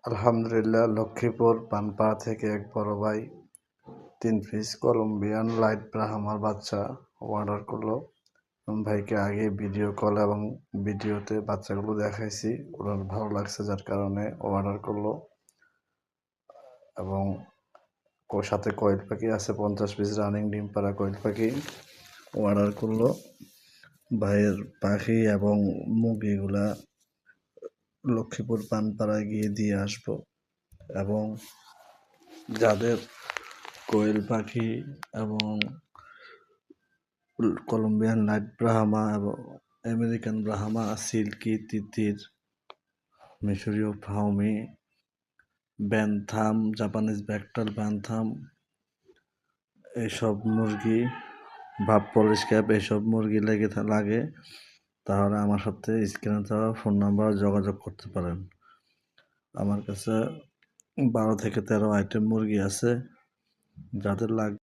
আলহামদুলিল্লাহ, লক্ষ্মীপুর পানপাড়া থেকে এক বড় ভাই 3 পিস কলম্বিয়ান লাইট ব্রাহ্মার বাচ্চা অর্ডার করলো। ভাইকে আগে ভিডিও কল এবং ভিডিওতে বাচ্চাগুলো দেখাইছি, ওনার ভালো লাগছে যার কারণে অর্ডার করলো। এবং সাথে কোয়েল পাখি আছে, 50 পিস রানিং ডিম পাড়া কোয়েল পাখি অর্ডার করলো। ভাইয়ের পাখি এবং মুরগিগুলা লক্ষ্মীপুর পানপাড়ায় গিয়ে দিয়ে আসবো। এবং যাদের কোয়েল পাখি এবং কলম্বিয়ান লাইট ব্রাহ্মা এবং আমেরিকান ব্রাহ্মা, সিল্কি, তিতির, মিশরীয় ফাউমি, ব্যান্থাম, জাপানিজ ব্যাকটাল ব্যান্থাম, এইসব মুরগি, ভাব পলিশ ক্যাপ, এইসব মুরগি লাগে তাহলে আমার সাথে স্ক্রিনে দেওয়া ফোন নাম্বার যোগাযোগ করতে পারেন। আমার কাছে 12 থেকে 13 আইটেম মুরগি আছে, যাদের লাগবে